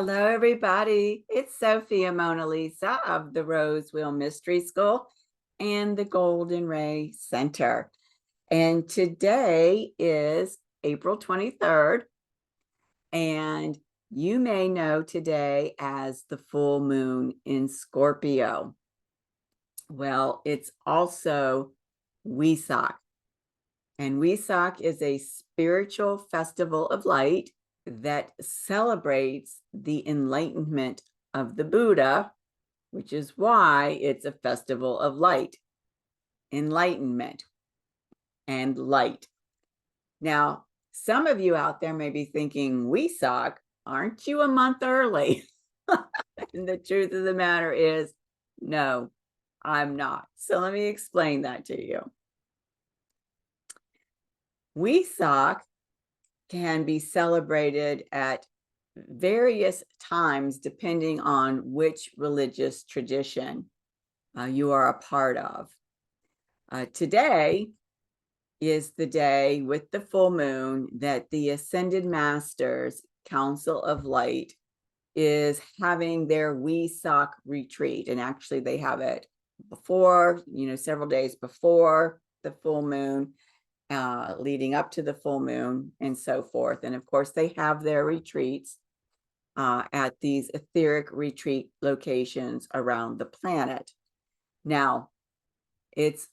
Hello, everybody. It's Sophia Mona Lisa of the Rose Wheel Mystery School and the Golden Ray Center. And today is April 23rd, and you may know today as the full moon in Scorpio. Well, it's also Wesak, and Wesak is a spiritual festival of light that celebrates the enlightenment of the Buddha, which is why it's a festival of light, enlightenment, and light. Now, some of you out there may be thinking, Wesak, aren't you a month early? And the truth of the matter is, no, I'm not. So let me explain that to you. Wesak can be celebrated at various times depending on which religious tradition you are a part of. Today is the day with the full moon that the Ascended Masters Council of Light is having their Wesak retreat. And actually they have it before, several days before the full moon, leading up to the full moon and so forth. And of course they have their retreats at these etheric retreat locations around the planet. Now, it's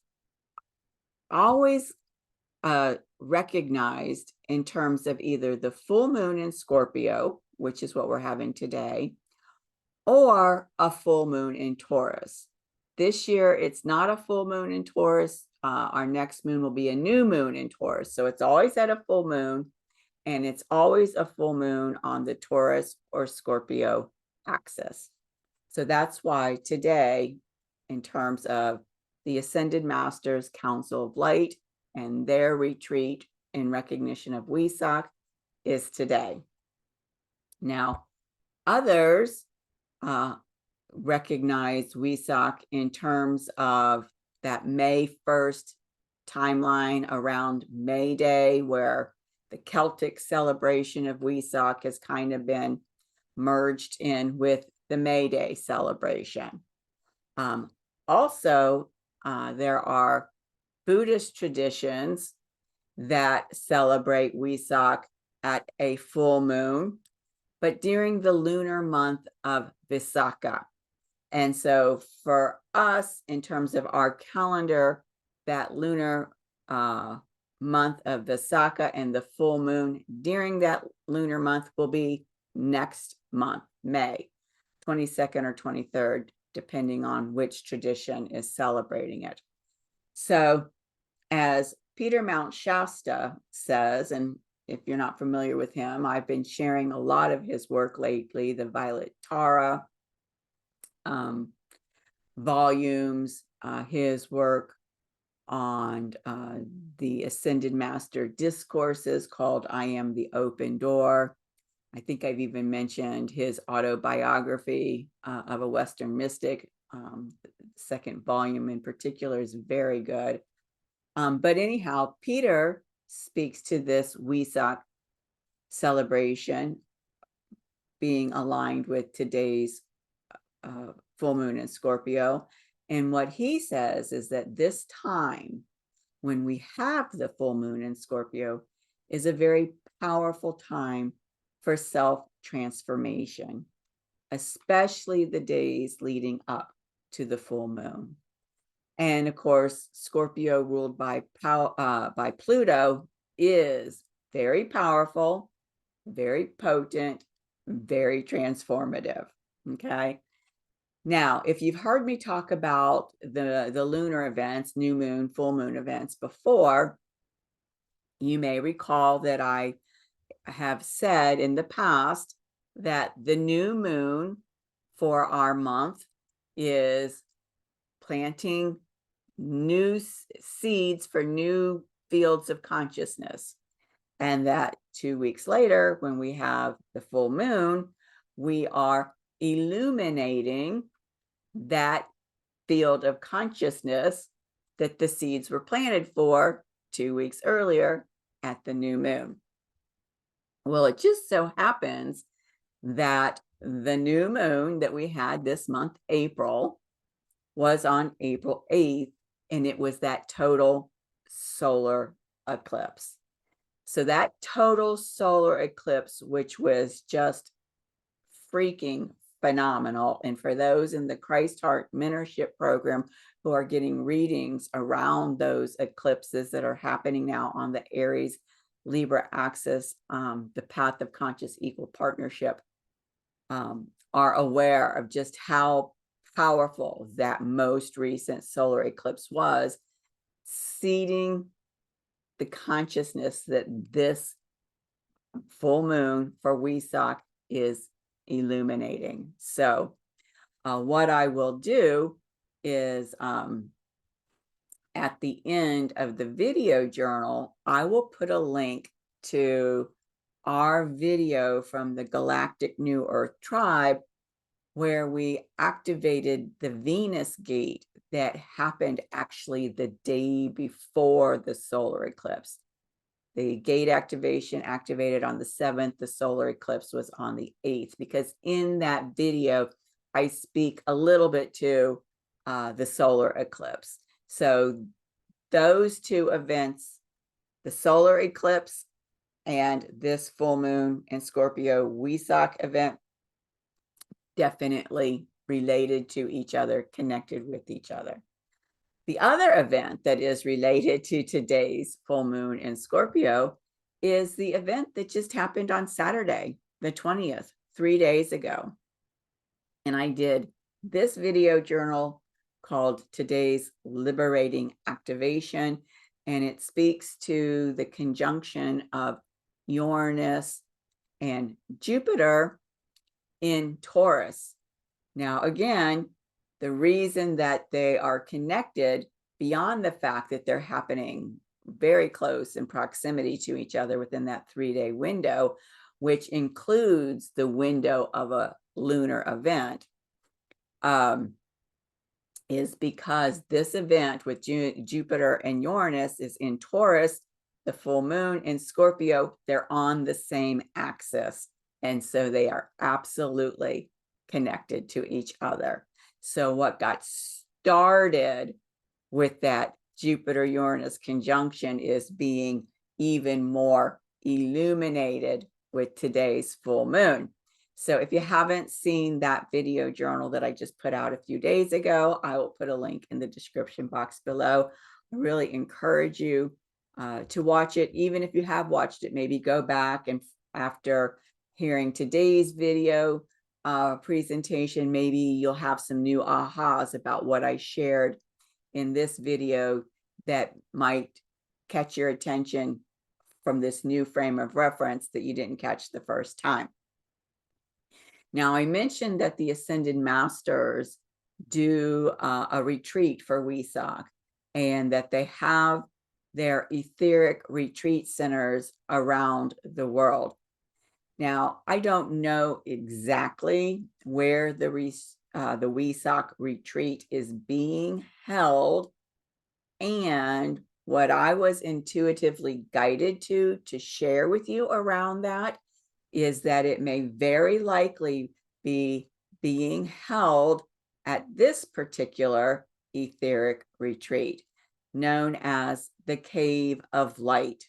always recognized in terms of either the full moon in Scorpio, which is what we're having today, or a full moon in Taurus. This year, it's not a full moon in Taurus. Our next moon will be a new moon in Taurus. So it's always at a full moon, and it's always a full moon on the Taurus or Scorpio axis. So that's why today, in terms of the Ascended Masters Council of Light and their retreat in recognition of Wesak, is today. Now, others recognize Wesak in terms of that May 1st timeline around May Day, where the Celtic celebration of Wesak has kind of been merged in with the May Day celebration. Also, there are Buddhist traditions that celebrate Wesak at a full moon, but during the lunar month of Visakha. And so for us, in terms of our calendar, that lunar month of Visakha and the full moon during that lunar month will be next month, May 22nd or 23rd, depending on which tradition is celebrating it. So as Peter Mount Shasta says, and if you're not familiar with him, I've been sharing a lot of his work lately, the Violet Tara volumes, his work on the Ascended Master discourses called I Am the Open Door. I think I've even mentioned his autobiography of a Western mystic. The second volume in particular is very good. But anyhow, Peter speaks to this Wesak celebration being aligned with today's full moon in Scorpio. And what he says is that this time, when we have the full moon in Scorpio, is a very powerful time for self-transformation, especially the days leading up to the full moon. And of course, Scorpio ruled by Pluto is very powerful, very potent, very transformative. Okay. Now, if you've heard me talk about the lunar events, new moon, full moon events before, you may recall that I have said in the past that the new moon for our month is planting new seeds for new fields of consciousness. And that 2 weeks later, when we have the full moon, we are illuminating that field of consciousness that the seeds were planted for 2 weeks earlier at the new moon. Well, it just so happens that the new moon that we had this month, April, was on April 8th, and it was that total solar eclipse. So that total solar eclipse, which was just freaking phenomenal. And for those in the Christ Heart Mentorship program who are getting readings around those eclipses that are happening now on the Aries Libra axis, the path of conscious equal partnership, are aware of just how powerful that most recent solar eclipse was, seeding the consciousness that this full moon for Wesak is illuminating. So what I will do is at the end of the video journal, I will put a link to our video from the Galactic New Earth Tribe, where we activated the Venus gate that happened actually the day before the solar eclipse. The gate activation activated on the 7th, the solar eclipse was on the 8th, because in that video, I speak a little bit to the solar eclipse. So those two events, the solar eclipse and this full moon in Scorpio Wesak event, definitely related to each other, connected with each other. The other event that is related to today's full moon in Scorpio is the event that just happened on Saturday, the 20th, 3 days ago. And I did this video journal called Today's Liberating Activation, and it speaks to the conjunction of Uranus and Jupiter in Taurus. Now, again, the reason that they are connected, beyond the fact that they're happening very close in proximity to each other within that 3-day window, which includes the window of a lunar event, is because this event with Jupiter and Uranus is in Taurus, the full moon in Scorpio, they're on the same axis. And so they are absolutely connected to each other. So what got started with that Jupiter-Uranus conjunction is being even more illuminated with today's full moon. So if you haven't seen that video journal that I just put out a few days ago, I will put a link in the description box below. I really encourage you to watch it. Even if you have watched it, maybe go back and after hearing today's video presentation, maybe you'll have some new ahas about what I shared in this video that might catch your attention from this new frame of reference that you didn't catch the first time. Now, I mentioned that the Ascended Masters do a retreat for Wesak, and that they have their etheric retreat centers around the world. Now, I don't know exactly where the Wesak retreat is being held, and what I was intuitively guided to share with you around that is that it may very likely be being held at this particular etheric retreat, known as the Cave of Light.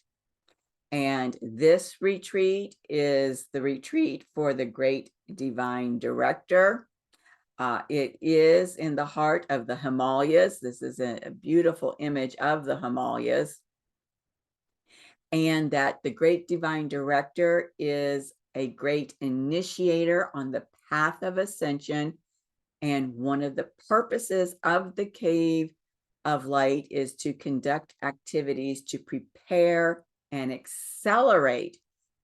And this retreat is the retreat for the Great Divine Director. It is in the heart of the Himalayas. This is a beautiful image of the Himalayas. And that the Great Divine Director is a great initiator on the path of ascension. And one of the purposes of the Cave of Light is to conduct activities to prepare and accelerate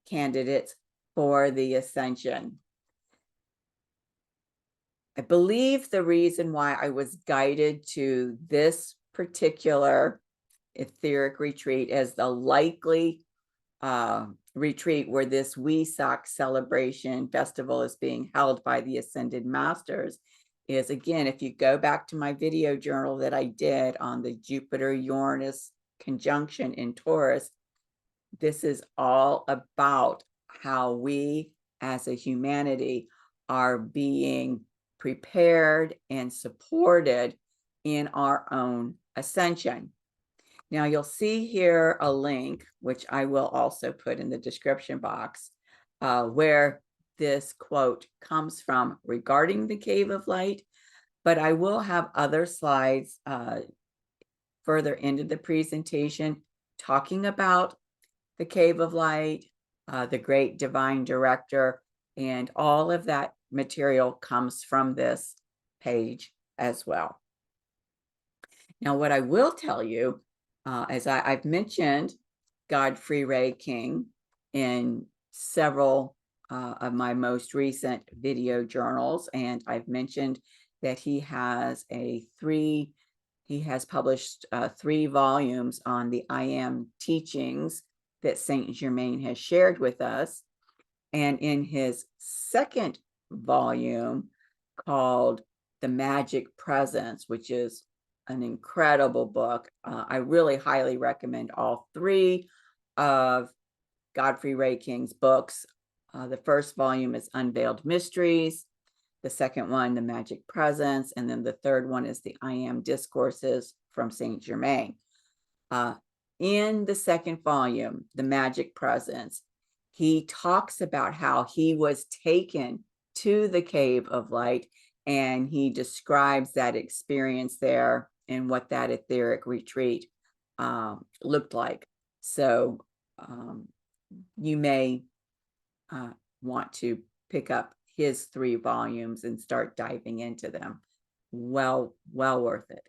candidates for the ascension. I believe the reason why I was guided to this particular etheric retreat as the likely retreat where this Wesak celebration festival is being held by the Ascended Masters is, again, if you go back to my video journal that I did on the Jupiter-Uranus conjunction in Taurus, this is all about how we as a humanity are being prepared and supported in our own ascension. Now, you'll see here a link, which I will also put in the description box, where this quote comes from regarding the Cave of Light, but I will have other slides further into the presentation talking about the Cave of Light, the Great Divine Director, and all of that material comes from this page as well. Now, what I will tell you, as I've mentioned Godfrey Ray King in several of my most recent video journals, and I've mentioned that he has published 3 volumes on the I Am teachings that Saint Germain has shared with us. And in his second volume called The Magic Presence, which is an incredible book, I really highly recommend all 3 of Godfrey Ray King's books. The first volume is Unveiled Mysteries, the second one, The Magic Presence, and then the third one is the I Am Discourses from Saint Germain. In the second volume, The Magic Presence, he talks about how he was taken to the Cave of Light, and he describes that experience there and what that etheric retreat looked like. So you may want to pick up his 3 volumes and start diving into them. Well worth it.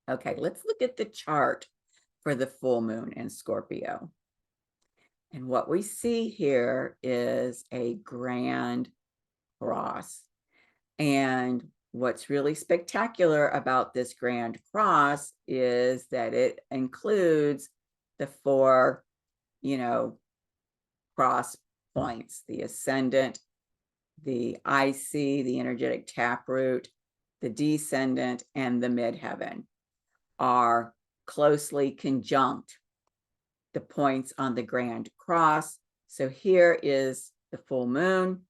Okay, let's look at the chart for the full moon in Scorpio. And what we see here is a grand cross. And what's really spectacular about this grand cross is that it includes the 4, cross points: the ascendant, the IC, the energetic taproot, the descendant, and the midheaven are closely conjunct the points on the grand cross. So here is the full moon.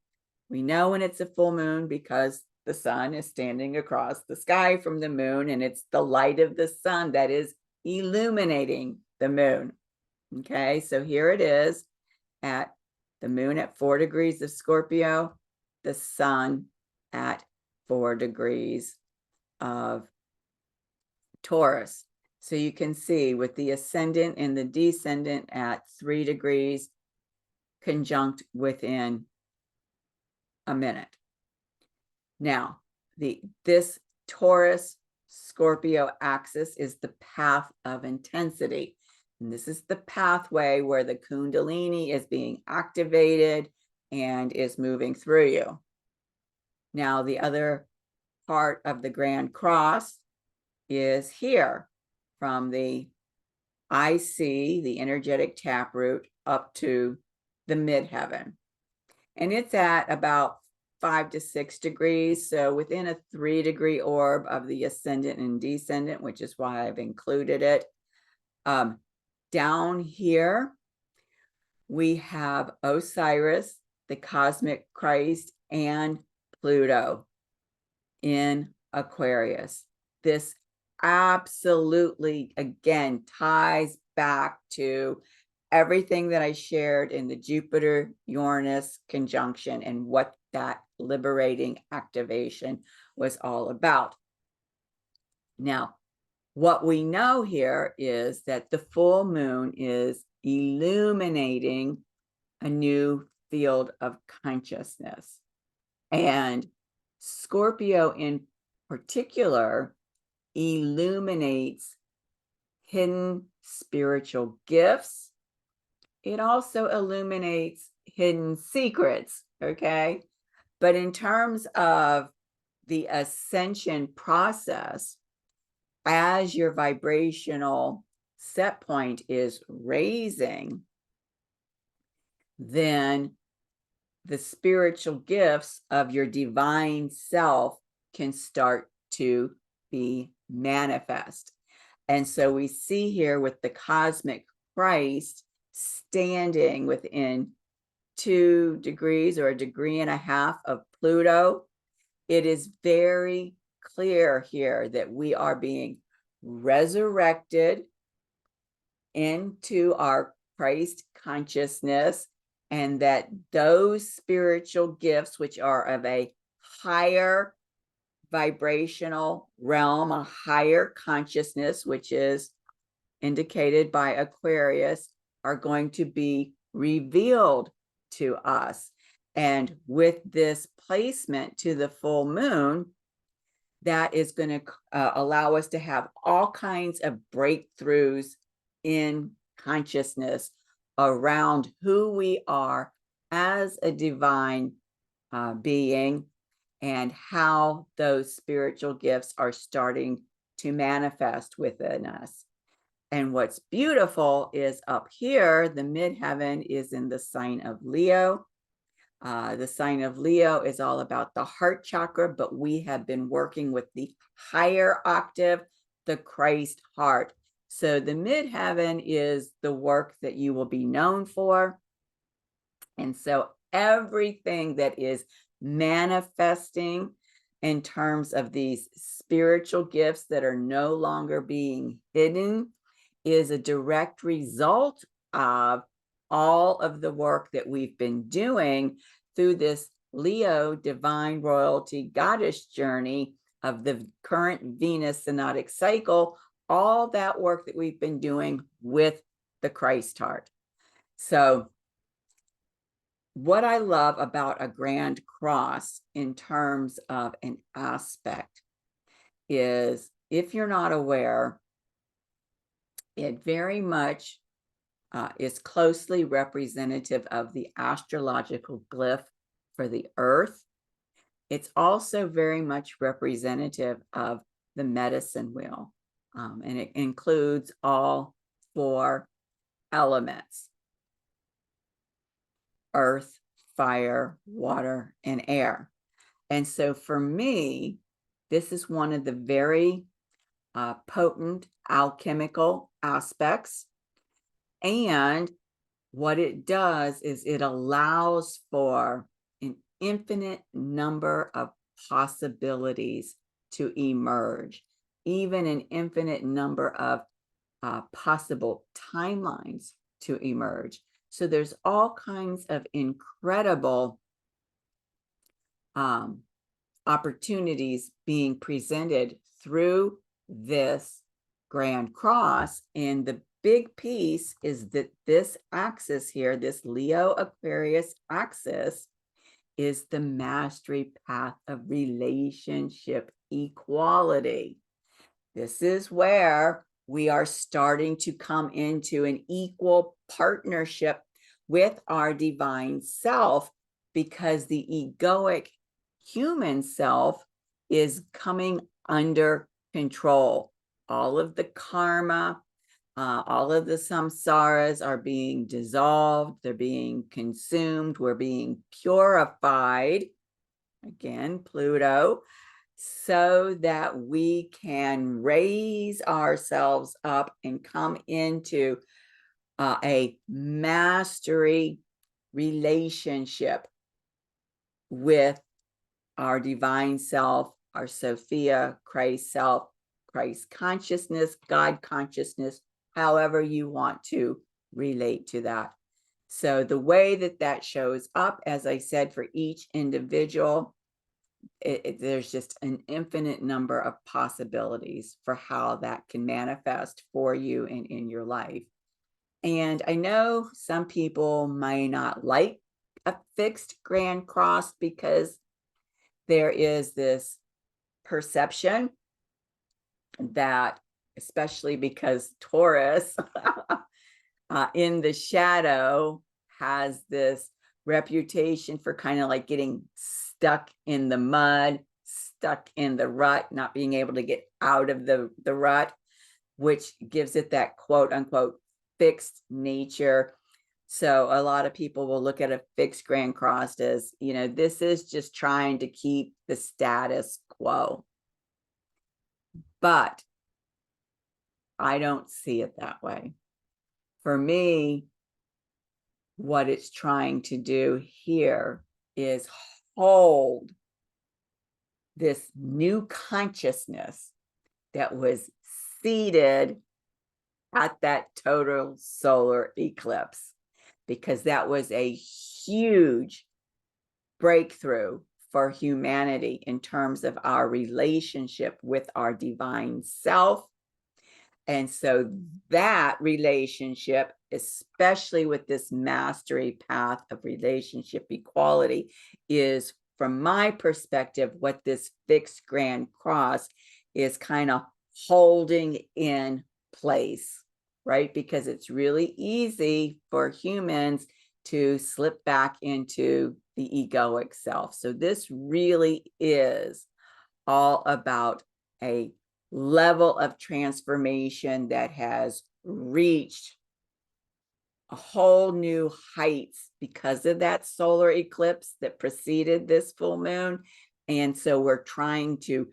We know when it's a full moon because the sun is standing across the sky from the moon, and it's the light of the sun that is illuminating the moon. Okay, so here it is at the moon at 4 degrees of Scorpio, the sun at 4 degrees of Taurus. So you can see with the ascendant and the descendant at 3 degrees conjunct within a minute. Now, this Taurus Scorpio axis is the path of intensity. And this is the pathway where the Kundalini is being activated and is moving through you. Now, the other part of the Grand Cross is here, from the IC, the energetic taproot, up to the midheaven. And it's at about 5 to 6 degrees, so within a 3-degree orb of the ascendant and descendant, which is why I've included it. Down here, we have Osiris, the cosmic Christ, and Pluto in Aquarius. This absolutely, again, ties back to everything that I shared in the Jupiter-Uranus conjunction and what that liberating activation was all about. Now, what we know here is that the full moon is illuminating a new field of consciousness. And Scorpio in particular illuminates hidden spiritual gifts. It also illuminates hidden secrets, okay? But in terms of the ascension process, as your vibrational set point is raising, then the spiritual gifts of your divine self can start to be manifest. And so we see here with the cosmic Christ standing within 2 degrees or a degree and a half of Pluto, it is very clear here that we are being resurrected into our Christ consciousness, and that those spiritual gifts, which are of a higher vibrational realm, a higher consciousness, which is indicated by Aquarius, are going to be revealed to us. And with this placement to the full moon, that is going to allow us to have all kinds of breakthroughs in consciousness around who we are as a divine being, and how those spiritual gifts are starting to manifest within us. And what's beautiful is up here, the midheaven is in the sign of Leo. The sign of Leo is all about the heart chakra, but we have been working with the higher octave, the Christ heart. So the midheaven is the work that you will be known for. And so everything that is manifesting in terms of these spiritual gifts that are no longer being hidden is a direct result of all of the work that we've been doing through this Leo divine royalty goddess journey of the current Venus synodic cycle, all that work that we've been doing with the Christ heart. So what I love about a grand cross in terms of an aspect is, if you're not aware, it very much is closely representative of the astrological glyph for the earth. It's also very much representative of the medicine wheel, and it includes all 4 elements: earth, fire, water, and air. And so for me, this is one of the very potent alchemical aspects. And what it does is it allows for an infinite number of possibilities to emerge, even an infinite number of possible timelines to emerge. So there's all kinds of incredible opportunities being presented through this Grand Cross. And the big piece is that this axis here, this Leo Aquarius axis, is the mastery path of relationship equality. This is where we are starting to come into an equal partnership with our divine self, because the egoic human self is coming under control. All of the karma, all of the samsaras are being dissolved, they're being consumed, we're being purified, again, Pluto, so that we can raise ourselves up and come into a mastery relationship with our divine self, our Sophia, Christ self, Christ consciousness, God consciousness, however you want to relate to that. So the way that that shows up, as I said, for each individual, there's just an infinite number of possibilities for how that can manifest for you and in your life. And I know some people might not like a fixed Grand Cross, because there is this perception that, especially because Taurus in the shadow has this reputation for kind of like getting stuck in the mud, stuck in the rut, not being able to get out of the rut, which gives it that quote unquote fixed nature. So a lot of people will look at a fixed Grand Cross as, you know, this is just trying to keep the status quo. But I don't see it that way. For me, what it's trying to do here is hold this new consciousness that was seated at that total solar eclipse, because that was a huge breakthrough for humanity in terms of our relationship with our divine self. And so that relationship, especially with this mastery path of relationship equality, is, from my perspective, what this fixed grand cross is kind of holding in place, right? Because it's really easy for humans to slip back into the egoic self. So this really is all about a level of transformation that has reached a whole new heights because of that solar eclipse that preceded this full moon. And so we're trying to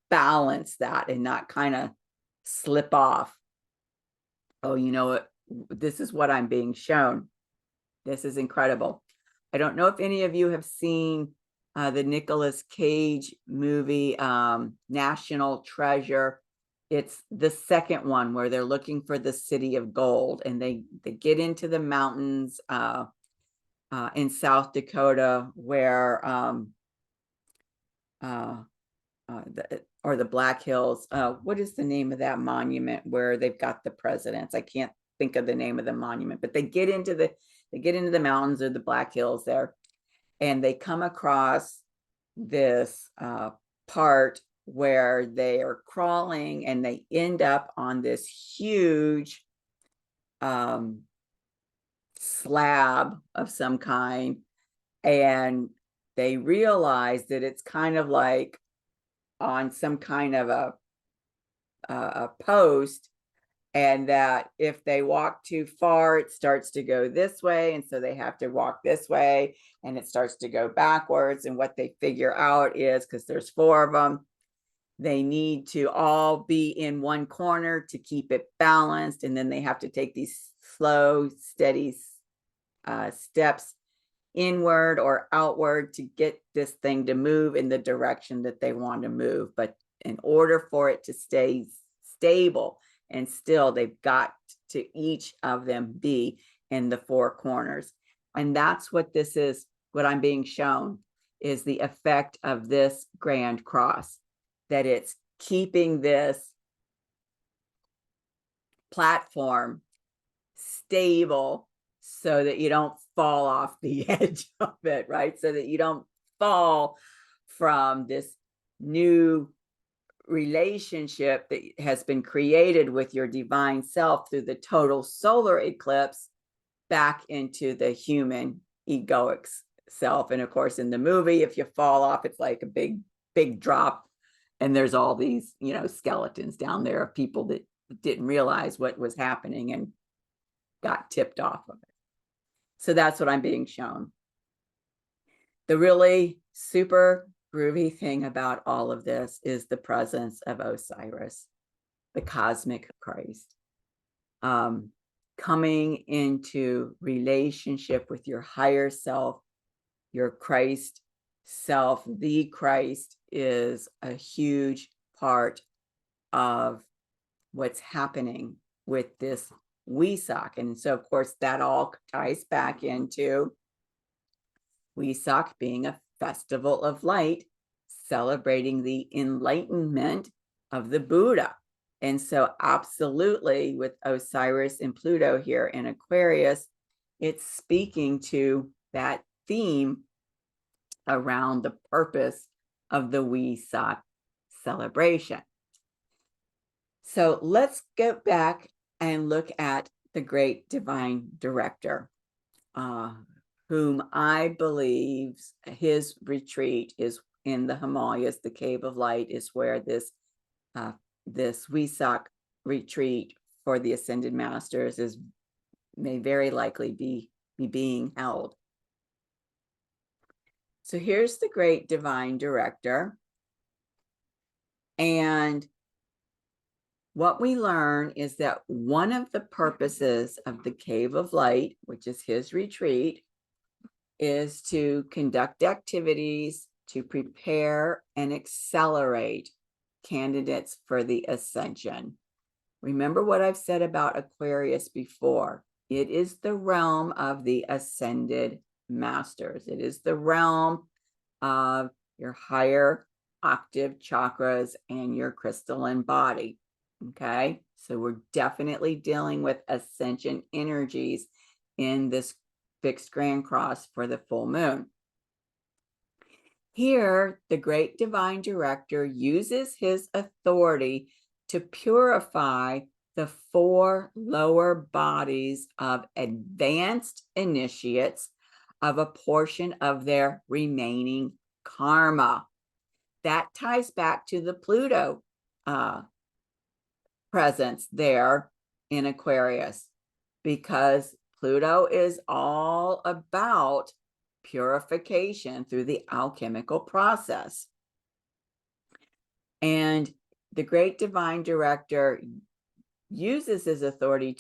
balance that and not kind of slip off. Oh, you know what? This is what I'm being shown. This is incredible. I don't know if any of you have seen the Nicolas Cage movie, National Treasure. It's the second one where they're looking for the city of gold, and they get into the mountains in South Dakota where the Black Hills. What is the name of that monument where they've got the presidents? I can't think of the name of the monument, but they get into the mountains or the Black Hills there, and they come across this part where they are crawling, and they end up on this huge slab of some kind, and they realize that it's kind of like on some kind of a post, and that if they walk too far, it starts to go this way, and so they have to walk this way, and it starts to go backwards. And what they figure out is, because there's 4 of them, they need to all be in one corner to keep it balanced, and then they have to take these slow, steady steps inward or outward to get this thing to move in the direction that they want to move. But in order for it to stay stable and still, they've got to each of them be in the 4 corners. And that's what this is. What I'm being shown is the effect of this grand cross, that it's keeping this platform stable so that you don't fall off the edge of it, right? So that you don't fall from this new relationship that has been created with your divine self through the total solar eclipse back into the human egoic self. And of course, in the movie, if you fall off, it's like a big drop, and there's all these, skeletons down there of people that didn't realize what was happening and got tipped off of it. So that's what I'm being shown. The really super groovy thing about all of this is the presence of Osiris, the cosmic Christ, coming into relationship with your higher self, your Christ self. The Christ is a huge part of what's happening with this Wesak. And so, of course, that all ties back into Wesak being a festival of light, celebrating the enlightenment of the Buddha. And so, absolutely, with Osiris and Pluto here in Aquarius, it's speaking to that theme around the purpose of the Wesak celebration. So let's go back and look at the great divine director, whom I believe his retreat is in the Himalayas. The Cave of Light is where this Wesak retreat for the Ascended Masters may very likely be being held. So here's the great divine director, and what we learn is that one of the purposes of the Cave of Light, which is his retreat, is to conduct activities to prepare and accelerate candidates for the ascension. Remember what I've said about Aquarius before. It is the realm of the ascended masters. It is the realm of your higher octave chakras and your crystalline body. Okay, so we're definitely dealing with ascension energies in this fixed grand cross for the full moon. Here, the great divine director uses his authority to purify the 4 lower bodies of advanced initiates of a portion of their remaining karma. That ties back to the Pluto presence there in Aquarius, because Pluto is all about purification through the alchemical process. And the great divine director uses his authority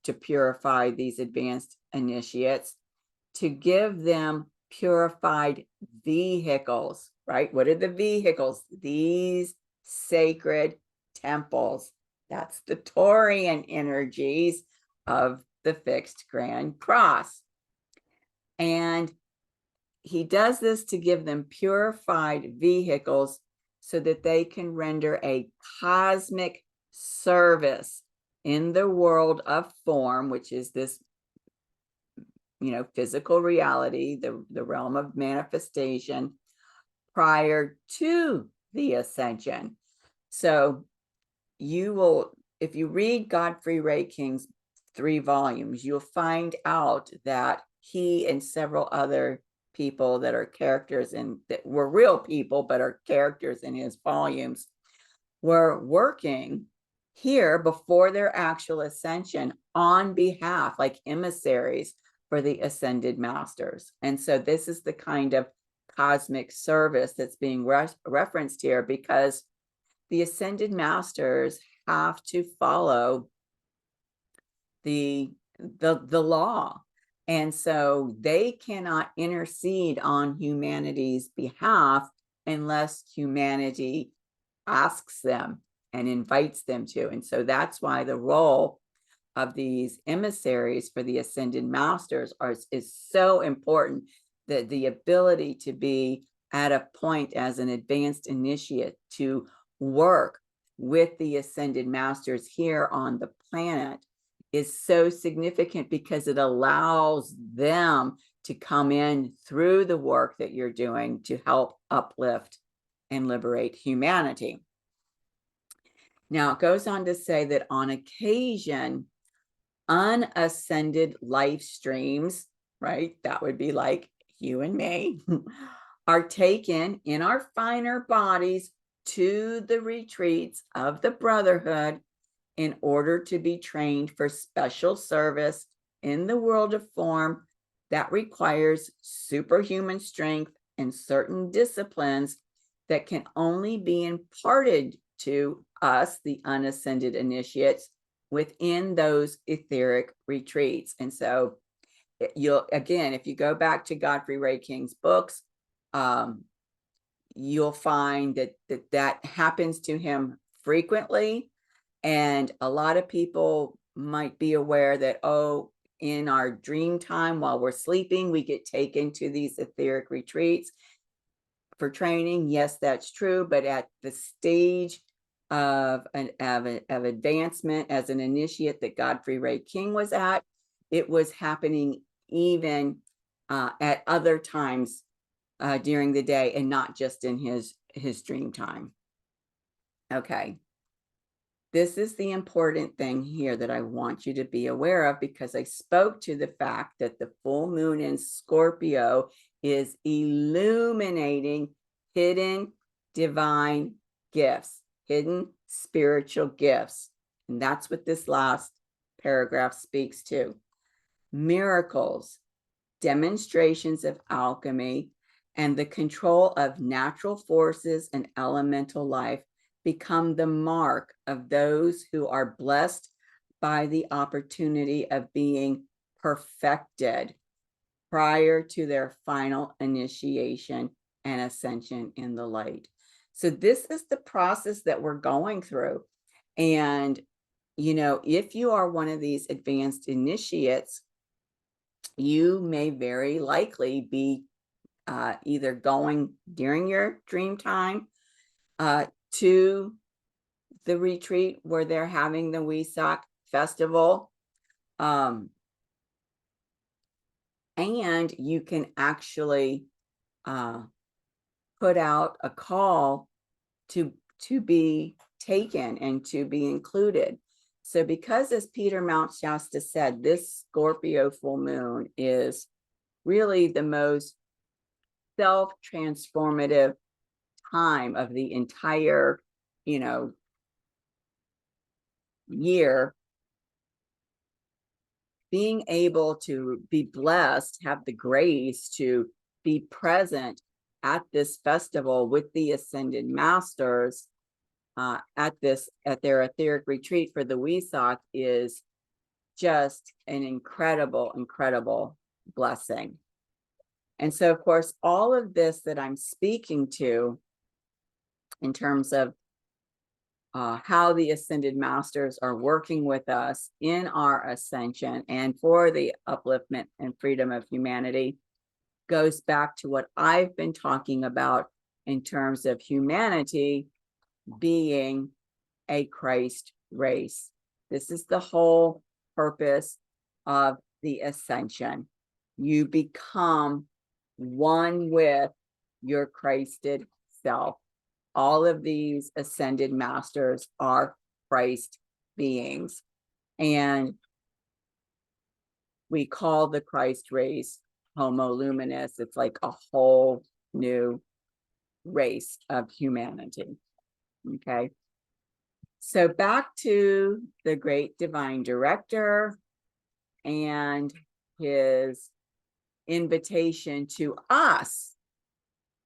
to purify these advanced initiates, to give them purified vehicles, right? What are the vehicles? These sacred temples. That's the Taurian energies of the fixed grand cross. And he does this to give them purified vehicles so that they can render a cosmic service in the world of form, which is this, physical reality, the realm of manifestation, prior to the ascension. So you will, if you read Godfrey Ray King's 3 volumes, you'll find out that he and several other people that are characters in, that were real people but are characters in his volumes, were working here before their actual ascension on behalf, like emissaries for the ascended masters. And so this is the kind of cosmic service that's being referenced here, because the ascended masters have to follow the law. And so they cannot intercede on humanity's behalf unless humanity asks them and invites them to. And so that's why the role of these emissaries for the ascended masters is so important, that the ability to be at a point as an advanced initiate to work with the ascended masters here on the planet is so significant, because it allows them to come in through the work that you're doing to help uplift and liberate humanity. Now, it goes on to say that on occasion, unascended life streams, right? That would be like you and me, are taken in our finer bodies to the retreats of the Brotherhood in order to be trained for special service in the world of form that requires superhuman strength and certain disciplines that can only be imparted to us, the unascended initiates, within those etheric retreats. And so you'll, again, if you go back to Godfrey Ray King's books, you'll find that happens to him frequently. And a lot of people might be aware that, in our dream time while we're sleeping, we get taken to these etheric retreats for training. Yes, that's true. But at the stage of advancement as an initiate that Godfrey Ray King was at, it was happening even at other times during the day, and not just in his dream time. Okay. This is the important thing here that I want you to be aware of, because I spoke to the fact that the full moon in Scorpio is illuminating hidden divine gifts, hidden spiritual gifts. And that's what this last paragraph speaks to. Miracles, demonstrations of alchemy, and the control of natural forces and elemental life become the mark of those who are blessed by the opportunity of being perfected prior to their final initiation and ascension in the light. So this is the process that we're going through. And, if you are one of these advanced initiates, you may very likely be either going during your dream time to the retreat where they're having the Wesak festival. And you can actually put out a call to be taken and to be included. So because, as Peter Mount Shasta said, this Scorpio full moon is really the most self-transformative time of the entire, year, being able to be blessed, have the grace to be present at this festival with the Ascended Masters at their etheric retreat for the Wesak is just an incredible blessing. And so, of course, all of this that I'm speaking to in terms of how the Ascended Masters are working with us in our ascension and for the upliftment and freedom of humanity goes back to what I've been talking about in terms of humanity being a Christ race. This is the whole purpose of the ascension. You become one with your Christed self. All of these ascended masters are Christ beings. And we call the Christ race Homo Luminous. It's like a whole new race of humanity. Okay. So back to the great divine director and his invitation to us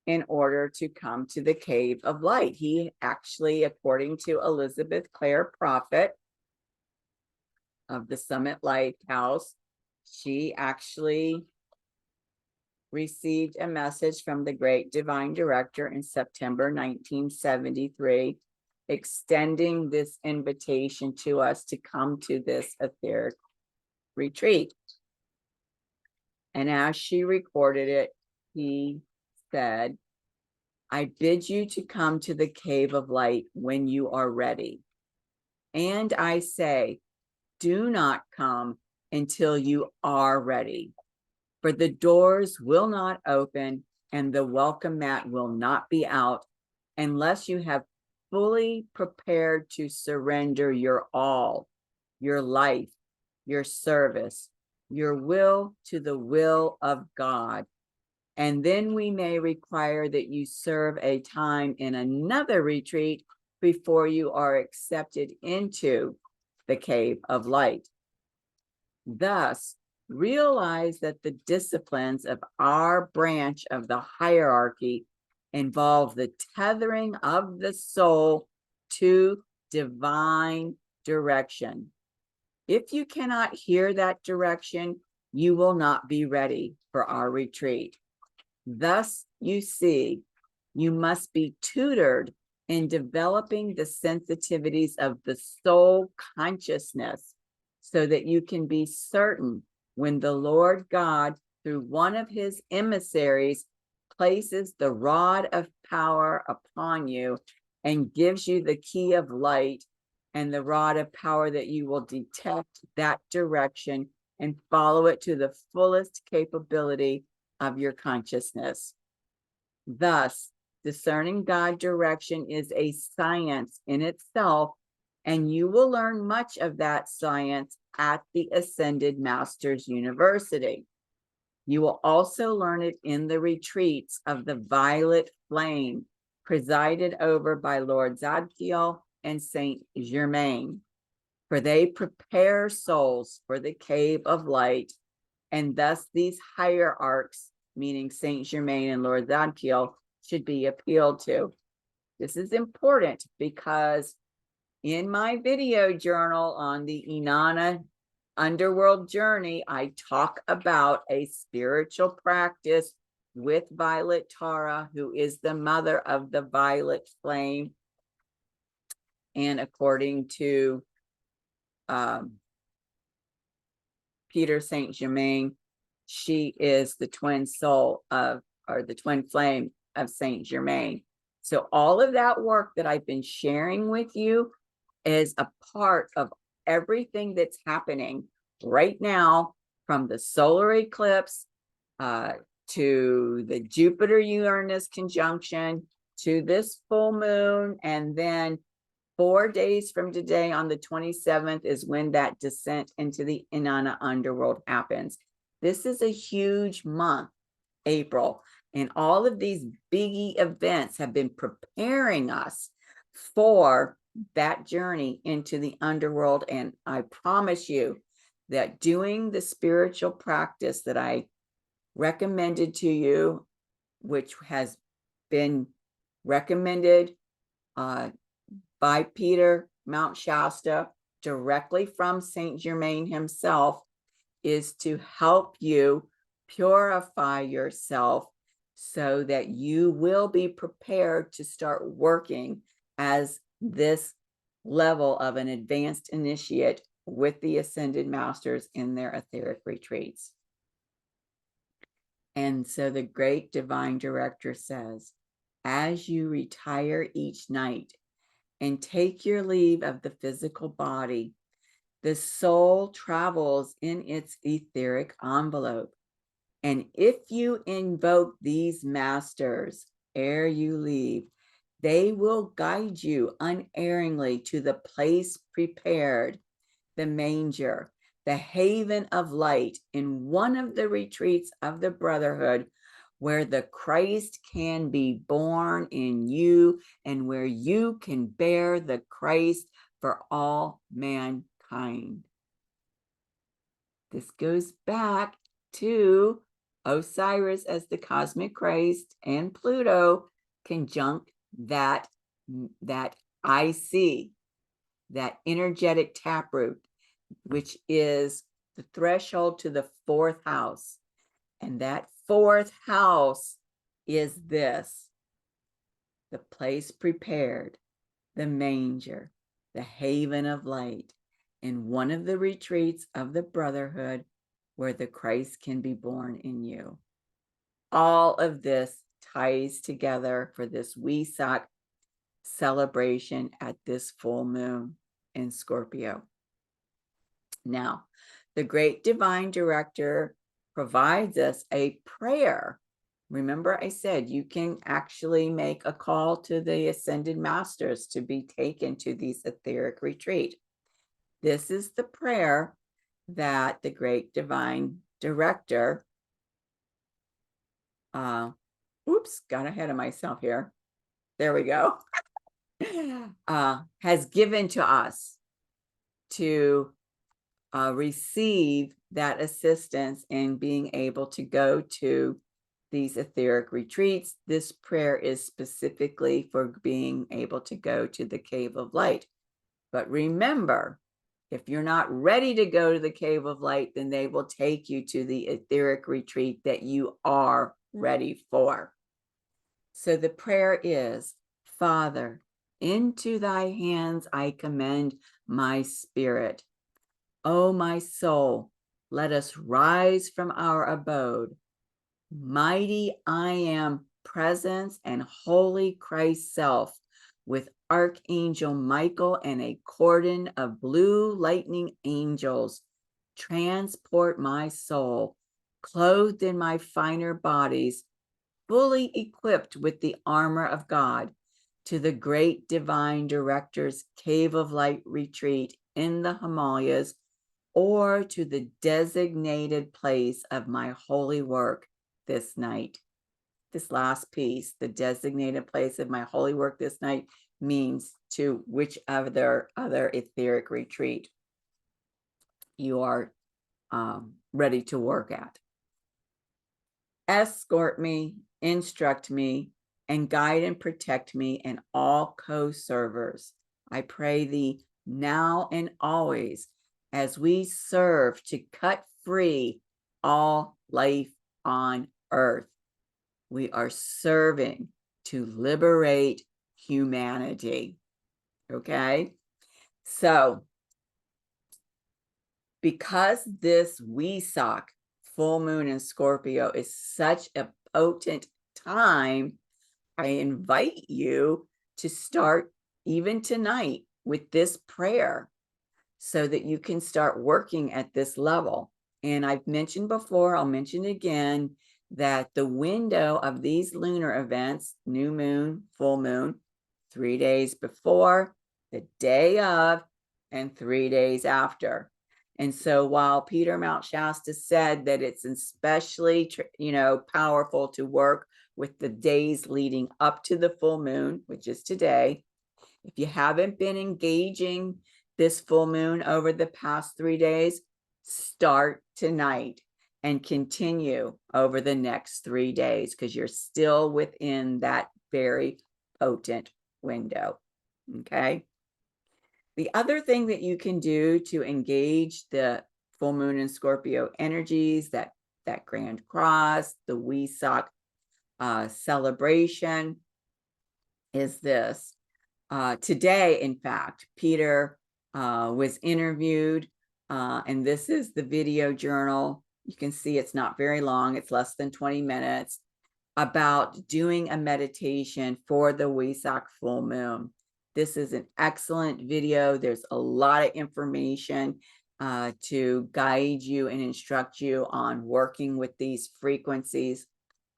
in order to come to the cave of light. He actually, according to Elizabeth Clare Prophet of the Summit Lighthouse, she actually received a message from the great divine director in September 1973, extending this invitation to us to come to this etheric retreat. And as she recorded it, he said, "I bid you to come to the cave of light when you are ready. And I say, do not come until you are ready, for the doors will not open and the welcome mat will not be out unless you have fully prepared to surrender your all, your life, your service, your will to the will of God. And then we may require that you serve a time in another retreat before you are accepted into the cave of light. Thus, realize that the disciplines of our branch of the hierarchy involve the tethering of the soul to divine direction. If you cannot hear that direction, you will not be ready for our retreat. Thus, you see, you must be tutored in developing the sensitivities of the soul consciousness so that you can be certain when the Lord God, through one of his emissaries, places the rod of power upon you and gives you the key of light and the rod of power, that you will detect that direction and follow it to the fullest capability of your consciousness. Thus, discerning God direction is a science in itself, and you will learn much of that science at the Ascended Masters University. You will also learn it in the retreats of the Violet Flame, presided over by Lord Zadkiel and Saint Germain, for they prepare souls for the cave of light. And thus these hierarchs, meaning Saint Germain and Lord Zadkiel, should be appealed to. This is important because in my video journal on the Inanna Underworld Journey, I talk about a spiritual practice with Violet Tara, who is the mother of the violet flame. And according to Peter Saint Germain, she is the twin soul of, or the twin flame of Saint Germain. So all of that work that I've been sharing with you is a part of everything that's happening right now, from the solar eclipse to the Jupiter-Uranus conjunction, to this full moon, and then 4 days from today on the 27th is when that descent into the Inanna underworld happens. This is a huge month, April, and all of these biggie events have been preparing us for that journey into the underworld. And I promise you that doing the spiritual practice that I recommended to you, which has been recommended by Peter Mount Shasta directly from Saint Germain himself, is to help you purify yourself so that you will be prepared to start working as this level of an advanced initiate with the Ascended Masters in their etheric retreats. And so the great divine director says, as you retire each night and take your leave of the physical body, the soul travels in its etheric envelope. And if you invoke these masters ere you leave, they will guide you unerringly to the place prepared, the manger, the haven of light, in one of the retreats of the Brotherhood, where the Christ can be born in you and where you can bear the Christ for all mankind. This goes back to Osiris as the cosmic Christ and Pluto conjunct that IC, that energetic taproot, which is the threshold to the 4th house. And that 4th house is this: the place prepared, the manger, the haven of light, in one of the retreats of the Brotherhood, where the Christ can be born in you. All of this ties together for this Wesak celebration at this full moon in Scorpio. Now, the great divine director provides us a prayer. Remember, I said you can actually make a call to the Ascended Masters to be taken to these etheric retreat. This is the prayer that the great divine director, oops, got ahead of myself here. There we go. Has given to us to receive that assistance in being able to go to these etheric retreats. This prayer is specifically for being able to go to the Cave of Light. But remember, if you're not ready to go to the Cave of Light, then they will take you to the etheric retreat that you are ready for. So the prayer is, Father, into thy hands I commend my spirit. O my soul, let us rise from our abode. Mighty I am presence and holy Christ self, with Archangel Michael and a cordon of blue lightning angels, transport my soul, clothed in my finer bodies, fully equipped with the armor of God, to the great divine director's Cave of Light retreat in the Himalayas, or to the designated place of my holy work this night. This last piece, the designated place of my holy work this night, means to which other etheric retreat you are ready to work at. Escort me, instruct me, and guide and protect me and all co-servers. I pray thee now and always as we serve to cut free all life on earth. We are serving to liberate humanity. Okay? So, because this Wesak full moon in Scorpio is such a potent time, I invite you to start even tonight with this prayer so that you can start working at this level. And I've mentioned before, I'll mention again, that the window of these lunar events, new moon, full moon, 3 days before, the day of, and 3 days after. And so while Peter Mount Shasta said that it's especially, powerful to work with the days leading up to the full moon, which is today, if you haven't been engaging this full moon over the past 3 days, start tonight and continue over the next 3 days because you're still within that very potent window. Okay. The other thing that you can do to engage the full moon in Scorpio energies, that Grand Cross, the Wesak celebration, is this. Today, in fact, Peter was interviewed, and this is the video journal. You can see it's not very long. It's less than 20 minutes about doing a meditation for the Wesak full moon. This is an excellent video. There's a lot of information to guide you and instruct you on working with these frequencies.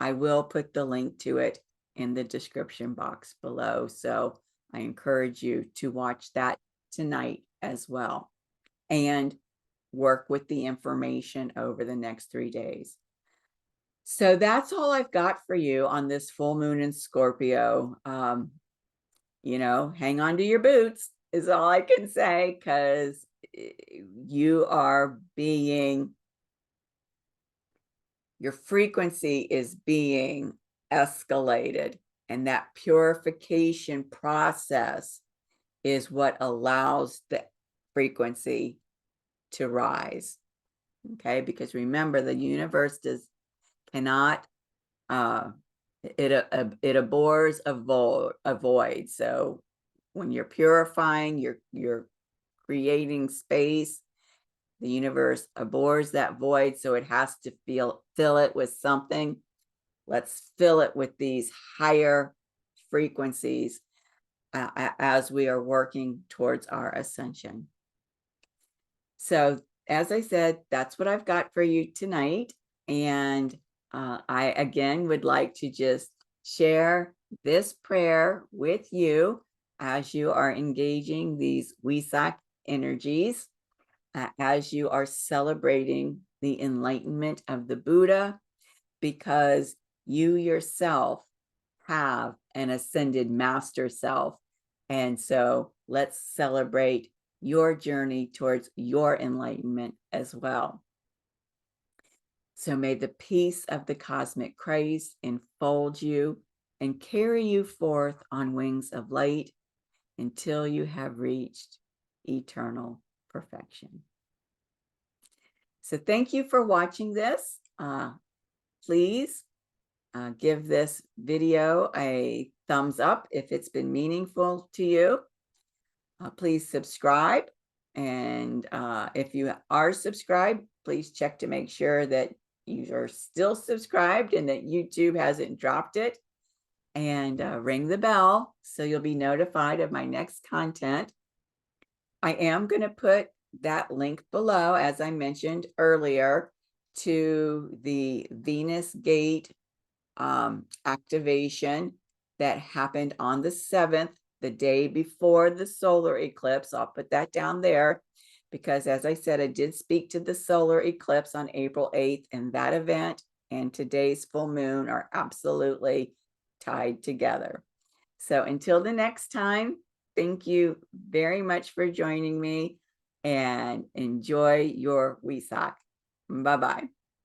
I will put the link to it in the description box below. So I encourage you to watch that tonight as well and work with the information over the next 3 days. So that's all I've got for you on this full moon in Scorpio. Hang on to your boots is all I can say, because your frequency is being escalated, and that purification process is what allows the frequency to rise. Okay, because remember, the universe cannot it abhors a void. So when you're purifying, you're creating space, the universe abhors that void, so it has to fill it with something. Let's fill it with these higher frequencies as we are working towards our ascension. So as I said, that's what I've got for you tonight. And I again would like to just share this prayer with you as you are engaging these Wesak energies, as you are celebrating the enlightenment of the Buddha, because you yourself have an ascended master self. And so let's celebrate your journey towards your enlightenment as well. So may the peace of the cosmic Christ enfold you and carry you forth on wings of light until you have reached eternal perfection. So thank you for watching this. Please give this video a thumbs up if it's been meaningful to you. Please subscribe. And if you are subscribed, please check to make sure that you are still subscribed and that YouTube hasn't dropped it. And ring the bell so you'll be notified of my next content. I am going to put that link below, as I mentioned earlier, to the Venus Gate activation that happened on the 7th, the day before the solar eclipse. I'll put that down there because, as I said, I did speak to the solar eclipse on April 8th, and that event and today's full moon are absolutely tied together. So until the next time, thank you very much for joining me, and enjoy your Wesak. Bye-bye.